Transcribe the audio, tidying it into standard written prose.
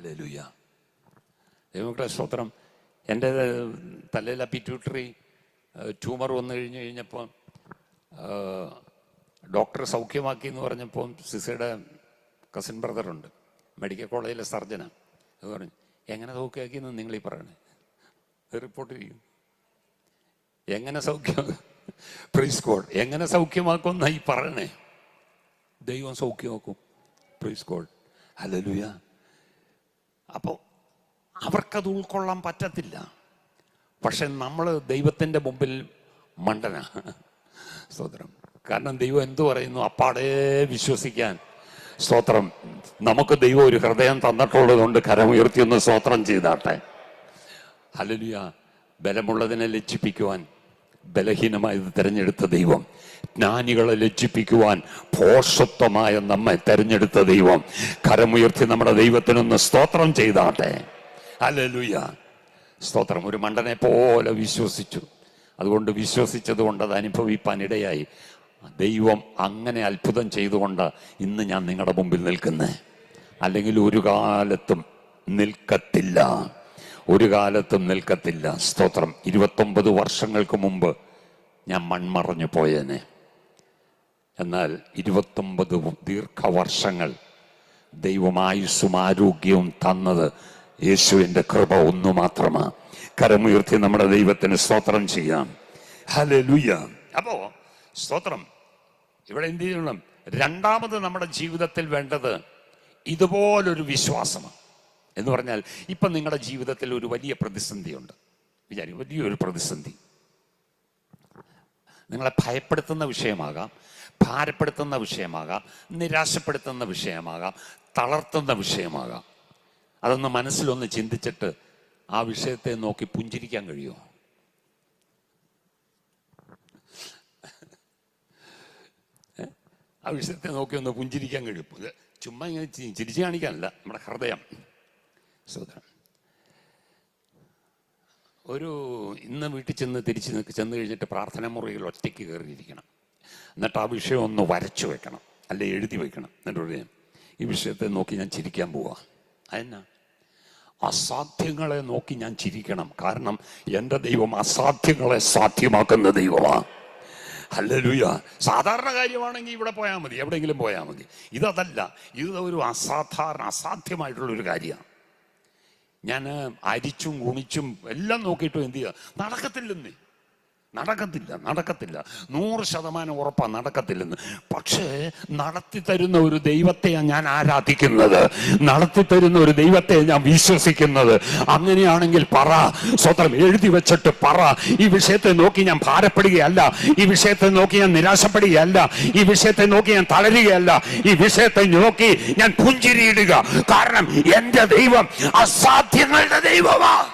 Hallelujah. ദൈവമക്കളെ സ്തോത്രം. എൻ്റെ തലയിലെ പിറ്റ്യൂട്ടറി ട്യൂമർ വന്നു കഴിഞ്ഞപ്പോൾ ഡോക്ടർ സൗഖ്യമാക്കി എന്ന് പറഞ്ഞപ്പോൾ സിസയുടെ കസിൻ ബ്രദറുണ്ട്, മെഡിക്കൽ കോളേജിലെ സർജനാണ്. അത് പറഞ്ഞു, എങ്ങനെ സൗഖ്യമാക്കിയെന്ന് നിങ്ങളീ പറയണേ, റിപ്പോർട്ട് ചെയ്യും. എങ്ങനെ സൗഖ്യം, പ്രൈസ് ഗോഡ്, എങ്ങനെ സൗഖ്യമാക്കുമെന്നായി പറയണേ. ദൈവം സൗഖ്യമാക്കും. Praise God, hallelujah. അപ്പോൾ അവർക്കത് ഉൾക്കൊള്ളാൻ പറ്റത്തില്ല. പക്ഷെ നമ്മൾ ദൈവത്തിൻ്റെ മുമ്പിൽ മണ്ടനാ. സ്തോത്രം. കാരണം ദൈവം എന്തു പറയുന്നു, അപ്പാടേ വിശ്വസിക്കാൻ. സ്തോത്രം. നമുക്ക് ദൈവം ഒരു ഹൃദയം തന്നിട്ടുള്ളത് കൊണ്ട് കരമുയർത്തി ഒന്ന് സ്തോത്രം ചെയ്താട്ടെ. ഹല്ലേലൂയ. ബലമുള്ളതിനെ ലജ്ജിപ്പിക്കുവാൻ ബലഹീനമായത് തിരഞ്ഞെടുത്ത ദൈവം, ജ്ഞാനികളെ ലജ്ജിപ്പിക്കുവാൻ ഭോഷത്വമായ നമ്മെ തിരഞ്ഞെടുത്ത ദൈവം. കരമുയർത്തി നമ്മുടെ ദൈവത്തിനൊന്ന് സ്തോത്രം ചെയ്താട്ടെ. ഹല്ലേലൂയ. സ്തോത്രം. ഒരു മണ്ടനെ പോലെ വിശ്വസിച്ചു. അതുകൊണ്ട് വിശ്വസിച്ചത് കൊണ്ട് അത് അനുഭവിപ്പാൻ ഇടയായി. ദൈവം അങ്ങനെ അത്ഭുതം ചെയ്തുകൊണ്ട് ഇന്ന് ഞാൻ നിങ്ങളുടെ മുമ്പിൽ നിൽക്കുന്നേ. അല്ലെങ്കിൽ ഒരു കാലത്തും നിൽക്കത്തില്ല, ഒരു കാലത്തും നിൽക്കത്തില്ല. സ്തോത്രം. 29 വർഷങ്ങൾക്ക് മുമ്പ് ഞാൻ മൺമറഞ്ഞു പോയേനെ. എന്നാൽ 29 ദീർഘവർഷങ്ങൾ ദൈവം ആയുസ്സും ആരോഗ്യവും തന്നത് യേശുവിൻ്റെ കൃപ ഒന്നു മാത്രമാണ്. കരമുയർത്തി നമ്മുടെ ദൈവത്തിന് സ്തോത്രം ചെയ്യാം. ഹല്ലേലൂയ. അപ്പോ സ്തോത്രം. ഇവിടെ എന്ത് ചെയ്യണം? രണ്ടാമത് നമ്മുടെ ജീവിതത്തിൽ വേണ്ടത് ഇതുപോലൊരു വിശ്വാസമാണ്. എന്ന് പറഞ്ഞാൽ ഇപ്പം നിങ്ങളുടെ ജീവിതത്തിൽ ഒരു വലിയ പ്രതിസന്ധിയുണ്ട്. വിചാരിക്കും, വലിയൊരു പ്രതിസന്ധി. നിങ്ങളെ ഭയപ്പെടുത്തുന്ന വിഷയമാകാം, ഭാരപ്പെടുത്തുന്ന വിഷയമാകാം, നിരാശപ്പെടുത്തുന്ന വിഷയമാകാം, തളർത്തുന്ന വിഷയമാകാം. അതൊന്ന് മനസ്സിലൊന്ന് ചിന്തിച്ചിട്ട് ആ വിഷയത്തെ നോക്കി പുഞ്ചിരിക്കാൻ കഴിയുമോ? ആ വിഷയത്തെ നോക്കി ഒന്ന് പുഞ്ചിരിക്കാൻ കഴിയും. ചുമ്മാ ഇങ്ങനെ ചിരിച്ചു കാണിക്കാനല്ല, നമ്മുടെ ഹൃദയം. സഹോദരൻ, ഇന്ന് വീട്ടിൽ ചെന്ന് കഴിഞ്ഞിട്ട് പ്രാർത്ഥനാ മുറിയിൽ ഒറ്റയ്ക്ക് കയറിയിരിക്കണം. എന്നിട്ട് ആ വിഷയം ഒന്ന് വരച്ചു വെക്കണം, അല്ലെ എഴുതി വെക്കണം. എന്നിട്ട് ഈ വിഷയത്തെ നോക്കി ഞാൻ ചിരിക്കാൻ പോവാ. അതെന്നാ? അസാധ്യങ്ങളെ നോക്കി ഞാൻ ചിരിക്കണം. കാരണം എൻ്റെ ദൈവം അസാധ്യങ്ങളെ സാധ്യമാക്കുന്ന ദൈവമാണ്. ഹല്ലേലൂയ. സാധാരണ കാര്യമാണെങ്കിൽ ഇവിടെ പോയാൽ മതി, എവിടെയെങ്കിലും പോയാൽ മതി. ഇതല്ല, ഇത് ഒരു അസാധ്യമായിട്ടുള്ളൊരു കാര്യമാണ്. ഞാൻ അരിച്ചും കുണിച്ചും എല്ലാം നോക്കിയിട്ടും എന്ത് ചെയ്യുക, നടക്കത്തില്ലെന്ന്. നടക്കത്തില്ല 100% ഉറപ്പാണ്, നടക്കത്തില്ലെന്ന്. പക്ഷേ നടത്തി തരുന്ന ഒരു ദൈവത്തെയാണ് ഞാൻ ആരാധിക്കുന്നത്, നടത്തി തരുന്ന ഒരു ദൈവത്തെ ഞാൻ വിശ്വസിക്കുന്നത്. അങ്ങനെയാണെങ്കിൽ പറ, സ്വതന്ത്രം എഴുതി വെച്ചിട്ട് പറ, ഈ വിഷയത്തെ നോക്കി ഞാൻ ഭാരപ്പെടുകയല്ല, ഈ വിഷയത്തെ നോക്കി ഞാൻ നിരാശപ്പെടുകയല്ല, ഈ വിഷയത്തെ നോക്കി ഞാൻ തളരുകയല്ല, ഈ വിഷയത്തെ നോക്കി ഞാൻ പുഞ്ചിരിയിടുക. കാരണം എന്റെ ദൈവം അസാധ്യങ്ങളുടെ ദൈവമാണ്.